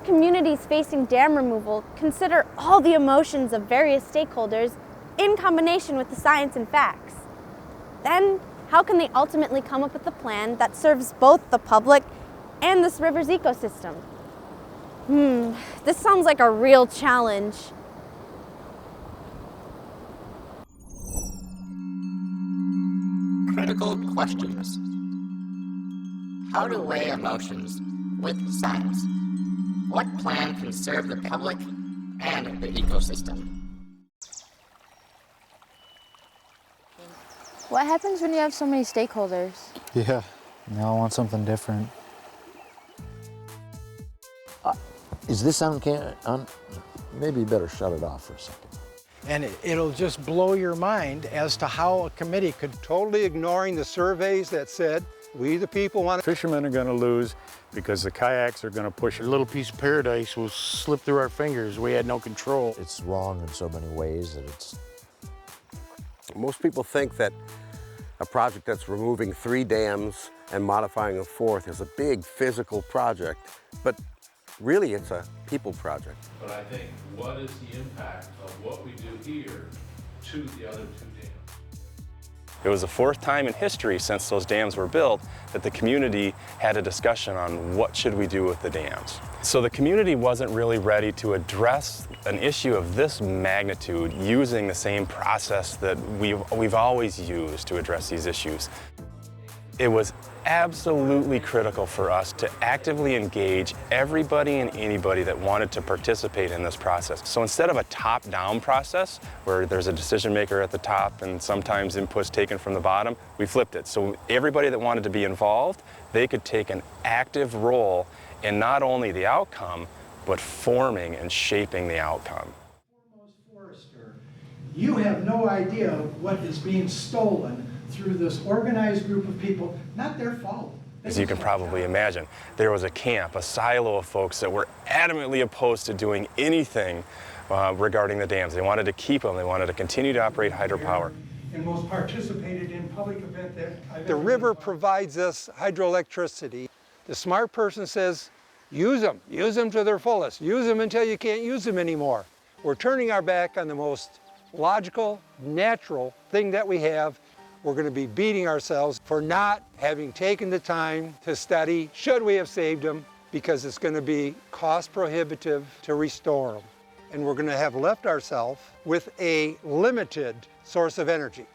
communities facing dam removal consider all the emotions of various stakeholders in combination with the science and facts, then how can they ultimately come up with a plan that serves both the public and this river's ecosystem? This sounds like a real challenge. Critical questions. How to weigh emotions with science. What plan can serve the public and the ecosystem? What happens when you have so many stakeholders? Yeah, they all want something different. Is this on? Maybe you better shut it off for a second. And it'll just blow your mind as to how a committee could Totally ignoring the surveys that said, we the people want. Fishermen are going to lose because the kayaks are going to push. A little piece of paradise will slip through our fingers. We had no control. It's wrong in so many ways that it's... Most people think that a project that's removing 3 dams and modifying a 4th is a big physical project, but really it's a people project. But I think, what is the impact of what we do here to the other 2 dams? It was the 4th time in history since those dams were built that the community had a discussion on what should we do with the dams. So the community wasn't really ready to address an issue of this magnitude using the same process that we've always used to address these issues. It was absolutely critical for us to actively engage everybody and anybody that wanted to participate in this process. So instead of a top-down process where there's a decision maker at the top and sometimes input's taken from the bottom, we flipped it. So everybody that wanted to be involved, they could take an active role in not only the outcome, but forming and shaping the outcome. Forester, you have no idea what is being stolen through this organized group of people, not their fault. As you can probably imagine, there was a camp, a silo of folks that were adamantly opposed to doing anything regarding the dams. They wanted to keep them, they wanted to continue to operate hydropower. And most participated in public event that I've The river provides us hydroelectricity. The smart person says, use them to their fullest. Use them until you can't use them anymore. We're turning our back on the most logical, natural thing that we have. We're going to be beating ourselves for not having taken the time to study, should we have saved them, because it's going to be cost prohibitive to restore them. And we're going to have left ourselves with a limited source of energy.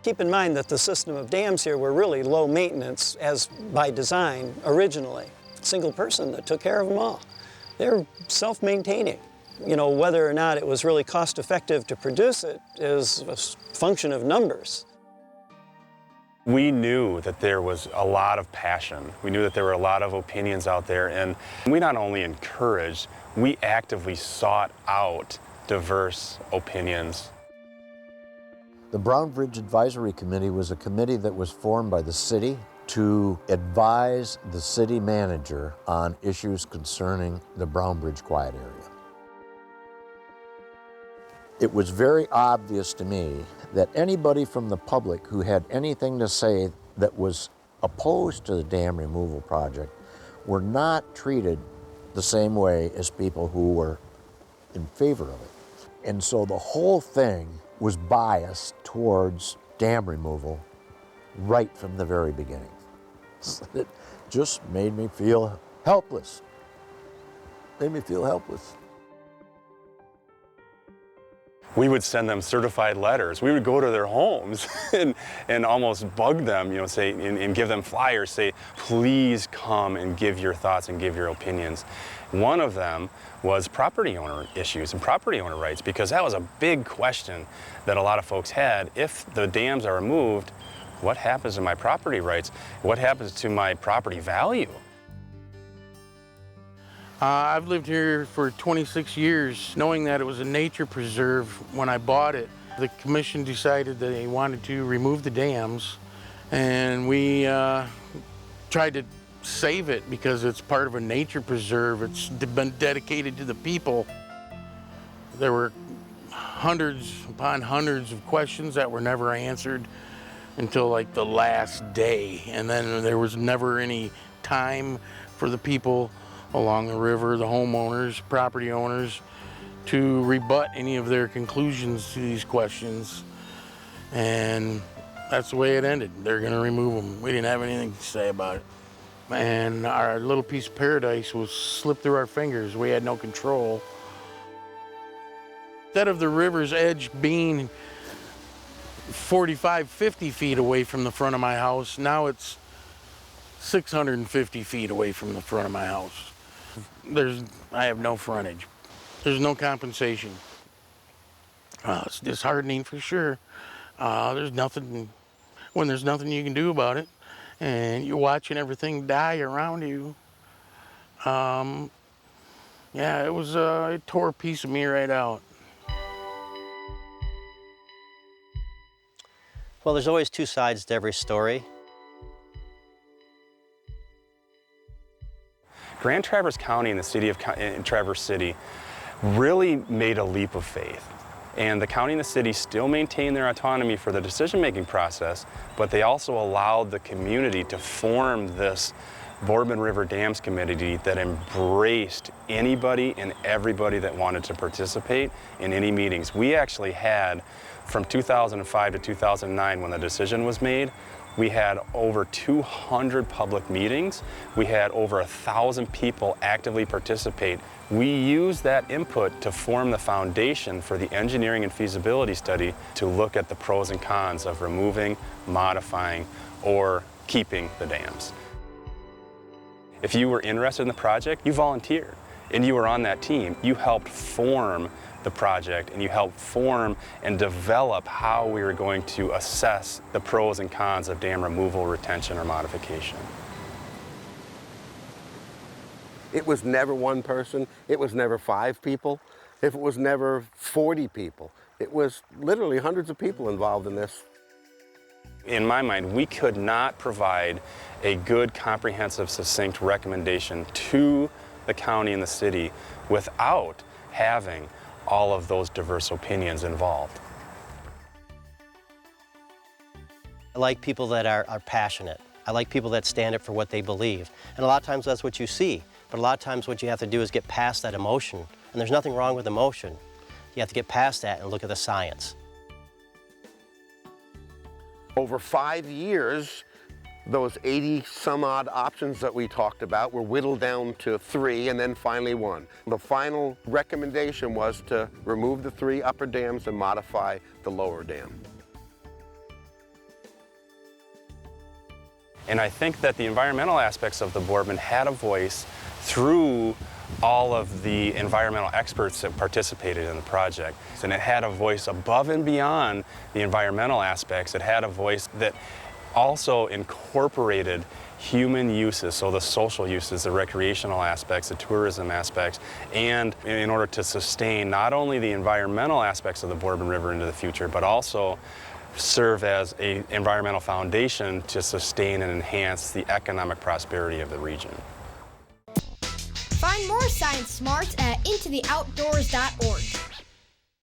Keep in mind that the system of dams here were really low maintenance as by design originally. Single person that took care of them all. They're self-maintaining. You know, whether or not it was really cost effective to produce it is a function of numbers. We knew that there was a lot of passion. We knew that there were a lot of opinions out there, and we not only encouraged, we actively sought out diverse opinions. The Brown Bridge Advisory Committee was a committee that was formed by the city to advise the city manager on issues concerning the Brown Bridge Quiet Area. It was very obvious to me that anybody from the public who had anything to say that was opposed to the dam removal project were not treated the same way as people who were in favor of it. And so the whole thing was biased towards dam removal right from the very beginning. It just made me feel helpless. Made me feel helpless. We would send them certified letters. We would go to their homes and almost bug them, you know, say, and give them flyers, say, please come and give your thoughts and give your opinions. One of them was property owner issues and property owner rights, because that was a big question that a lot of folks had. If the dams are removed, what happens to my property rights? What happens to my property value? I've lived here for 26 years, knowing that it was a nature preserve when I bought it. The commission decided that they wanted to remove the dams, and we tried to save it because it's part of a nature preserve. It's been dedicated to the people. There were hundreds upon hundreds of questions that were never answered until like the last day, and then there was never any time for the people along the river, the homeowners, property owners, to rebut any of their conclusions to these questions. And that's the way it ended. They're going to remove them. We didn't have anything to say about it. And our little piece of paradise was slipped through our fingers. We had no control. Instead of the river's edge being 45, 50 feet away from the front of my house, now it's 650 feet away from the front of my house. I have no frontage. There's no compensation. It's disheartening for sure. There's nothing you can do about it, and you're watching everything die around you. Yeah, it tore a piece of me right out. Well, there's always two sides to every story. Grand Traverse County and the city of Traverse City really made a leap of faith. And the county and the city still maintain their autonomy for the decision-making process, but they also allowed the community to form this Boardman River Dams Committee that embraced anybody and everybody that wanted to participate in any meetings. We actually had, from 2005 to 2009, when the decision was made, we had over 200 public meetings. We had over 1,000 people actively participate. We used that input to form the foundation for the engineering and feasibility study to look at the pros and cons of removing, modifying, or keeping the dams. If you were interested in the project, you volunteered and you were on that team. You helped form the project and you helped form and develop how we were going to assess the pros and cons of dam removal, retention, or modification. It was never one person. It was never 5 people. If it was never 40 people. It was literally hundreds of people involved in this. In my mind, we could not provide a good, comprehensive, succinct recommendation to the county and the city without having all of those diverse opinions involved. I like people that are passionate. I like people that stand up for what they believe. And a lot of times that's what you see. But a lot of times what you have to do is get past that emotion. And there's nothing wrong with emotion. You have to get past that and look at the science. Over 5 years, those 80-some-odd options that we talked about were whittled down to 3 and then finally 1. The final recommendation was to remove the 3 upper dams and modify the lower dam. And I think that the environmental aspects of the Boardman had a voice through all of the environmental experts that participated in the project. And it had a voice above and beyond the environmental aspects. It had a voice that also incorporated human uses, so the social uses, the recreational aspects, the tourism aspects, and in order to sustain not only the environmental aspects of the Boardman River into the future, but also serve as an environmental foundation to sustain and enhance the economic prosperity of the region. Find more Science Smarts at intotheoutdoors.org.